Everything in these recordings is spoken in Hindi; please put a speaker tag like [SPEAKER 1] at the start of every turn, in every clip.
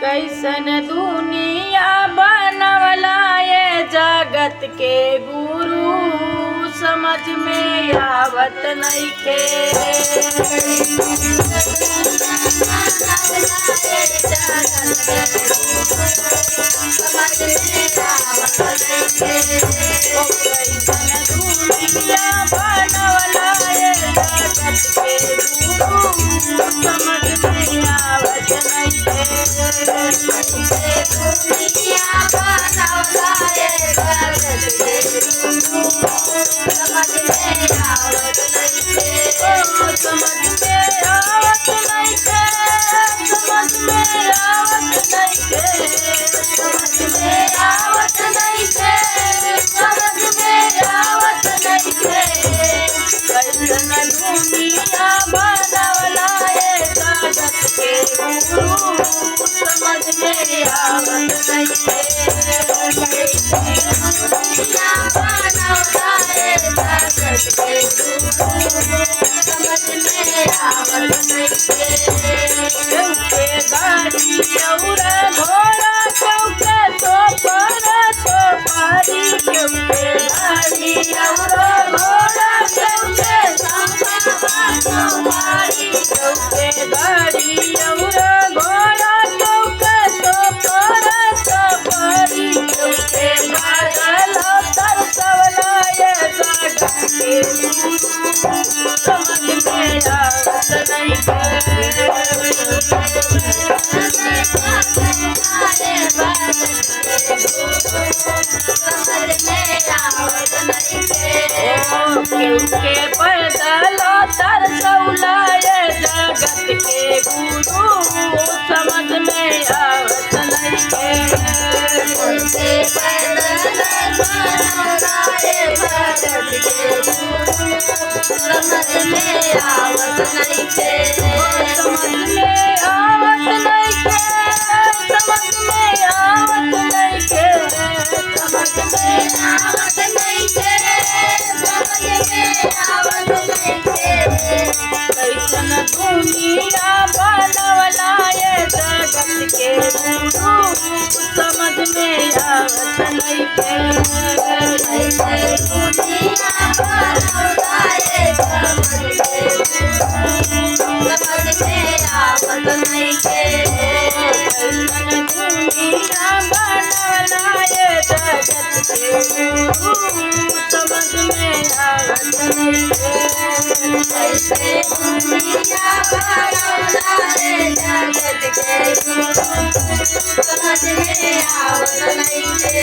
[SPEAKER 1] कैसन दुनिया बनवला ये जगत के गुरु समझ में आवत नइखे। दुनिया बनवला ये जगत के गुरु समझ में आवत नइखे। दुनिया बनवला ये जगत के गुरु समझ में आवत नइखे। समझ में आवत नइखे। समझ में आवत नइखे। समझ में आवत नइखे। समझ में आवत नइखे। कैसन दुनिया बनवला ये जगत के गुरु समझ में आवत नइखे। दुनिया बनवला ये जगत के गुरु समझ में आवत नइखे। केहुके गाड़ी और घोड़ा केहुके सोपारी केहुके गाड़ी और घोड़ा केहुके सोपारी केहुके गाड़ी और घोड़ा केहुके सोपारी केहुके बादल तरसवला ये जगत के गुरु समझ में आवत नइखे। केहुके पैदल तरसवला ये जगत के गुरु समझ में आवत नइखे। केहुके पैदल तरसवला ये जगत के गुरु समझ में आवत नइखे। समझ में आवत नइखे। समझ में आवत नइखे। समझ में आवत नइखे। समझ में आवत नइखे। कैसन दुनिया बनवला ये जगत के गुरु समझ में आवत नइखे। कैसन दुनिया बनवला ये जगत के गुरु समझ में आवत नइखे। कैसन दुनिया बनवला ये जगत के गुरु समझ में आवत नइखे। कैसे दुनिया बनवला ये जगत के गुरु समझ में आवत नइखे।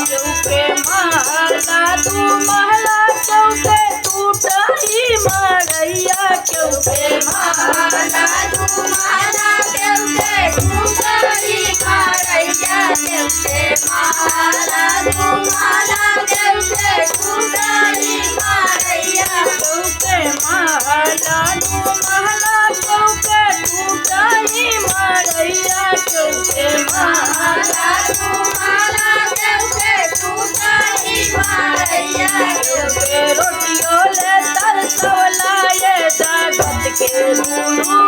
[SPEAKER 1] केहुके महला दू महला केहुके टूटही मड़ैया केहुके महला दू महला केहुके टूटही मड़ैया केहुके महला दू महला केहुके टूटही मड़ैया केहुके महला दू महला केहुके टूटही मड़ैया केहुके महला दू महला केहुके टूटही मड़ैया केहुके रोटियो ले तरसवला ये जगत के गुरु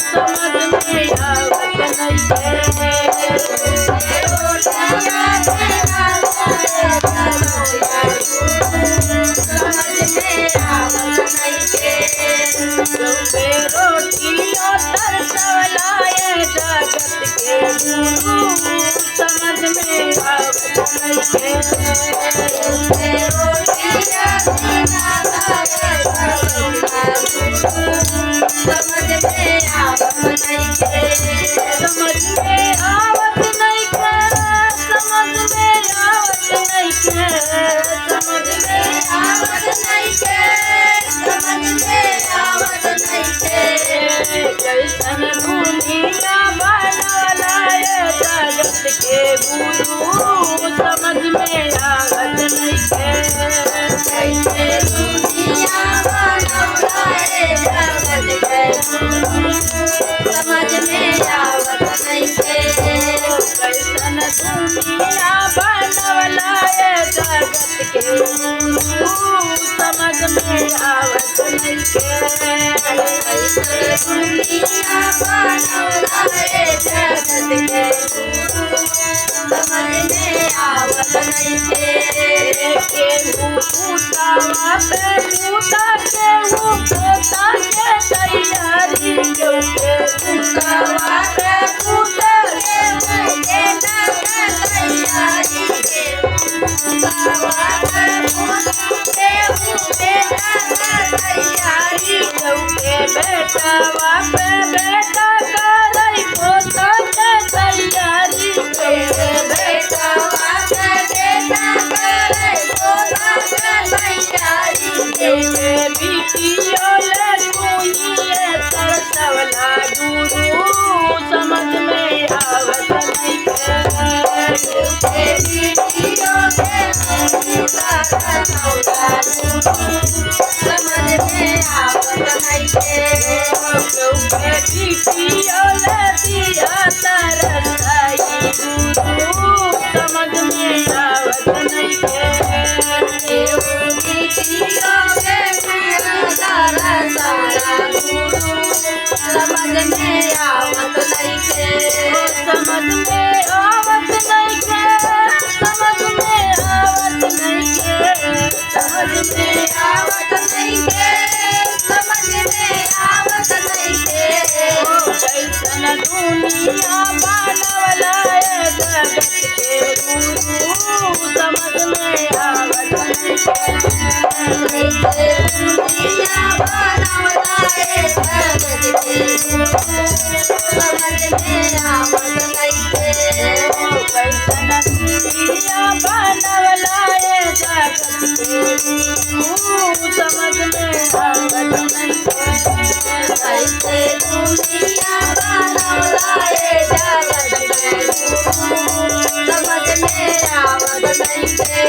[SPEAKER 1] समझ में आवत नइखे। केहुके रोटियो तरसवला ये जगत के गुरु समझ में आवत नइखे। केहुके रोटियो तरसवला ये जगत के गुरु समझ में आवत नइखे। समझ में आवत नइखे। समझ में आवत नइखे। समझ में आवत नइखे। समझ में आवत नइखे। कैसन दुनिया बनवला ये जगत के गुरु समझ में आवत नइखे। कैसे दुनिया बनवला ये जगत के गुरु समझ में आवत नइखे। कैसन दुनिया बनवला ये जगत के गुरु समझ में आवत नइखे। दुनिया बनवला ये जगत के गुरु समझ में आवत नइखे। केहू पूतावा पे पूता केहू पोता के तैयारी केहू के पूतावा पे पूता केहू बेटा के तैयारी केहू पूतावा पे पूता केहू बेटा के तैयारी केहू के बेटावा पे बेटा करई पोता के तैयारी केहू के बेटावा पे बेटा करई पोता के तैयारी केहू के बिटियो ले सुइए तरसवला गुरु समझ में आवत नइखे। केहू के बिटियो ले सुइए तरसवला गुरु समझ में आवत नइखे। केहू के बिटियो ले दिया तरसाई गुरु समझ में आवत नइखे। केहू बिटियो ले दिया तरसाई गुरु समझ में आवत नइखे। समझ में आवत नइखे। समझ में आवत नइखे। समझ में आवत नइखे। समझ में आवत नइखे। कैसन दुनिया बनवला जगत के गुरु समझ में आवत नइखे। दुनिया बनवला जगत के गुरु समझ में आवत नइखे। कैसन दुनिया बनवला जगत के गुरु समझ में आवत नइखे। कैसे दुनिया बनवला जगत के गुरु समझ में आवत नइखे।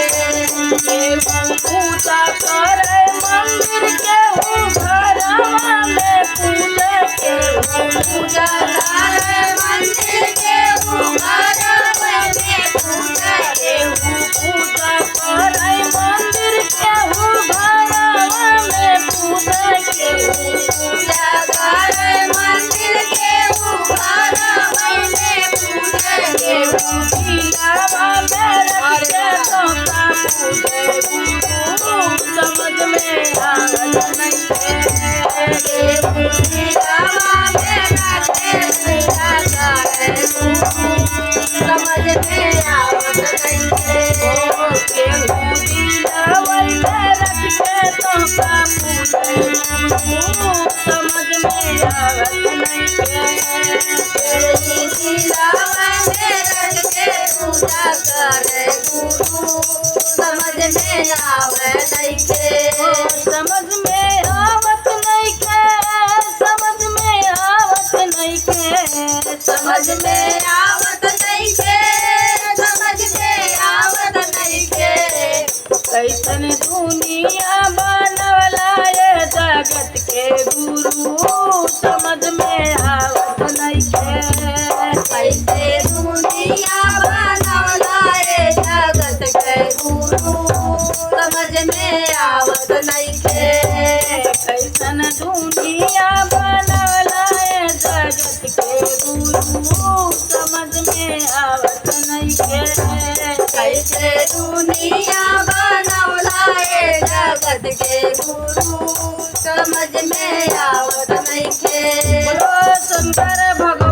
[SPEAKER 1] केहू पूजा करे मंदिर केहू घरवा में पूजा केहू पूजा करे मंदिर केहू घरवा में पूजा केहू पूजा करे मंदिर केहू घरवा में पूजा केहू पूजा करे मंदिर केहू घरवा में पूजा केहू दिलावा में रख के तोता पूजे गुरु समझ में आवत नइखे। केहू दिलावा में रख के पूजा करे गुरु समझ में आवत नइखे। केहू दिलावा में रख के तोता पूजे गुरु समझ में आवत नइखे। केहू दिलावा में रख के पूजा करे गुरु समझ में आवत नइखे। समझ में आवत नइखे। समझ में आवत नइखे। समझ में आवत नइखे। समझ में आवत नइखे। कैसन दुनिया बनवला जगत के गुरु समझ में आवत नइखे। कैसे दुनिया बनवला जगत के गुरु समझ में आवत नइखे। कैसन दुनिया बनवला जगत के गुरु समझ में आवत नइखे। कैसे दुनिया बनवला जगत के गुरु समझ में आवत नइखे। बोलो शंकर भगवान।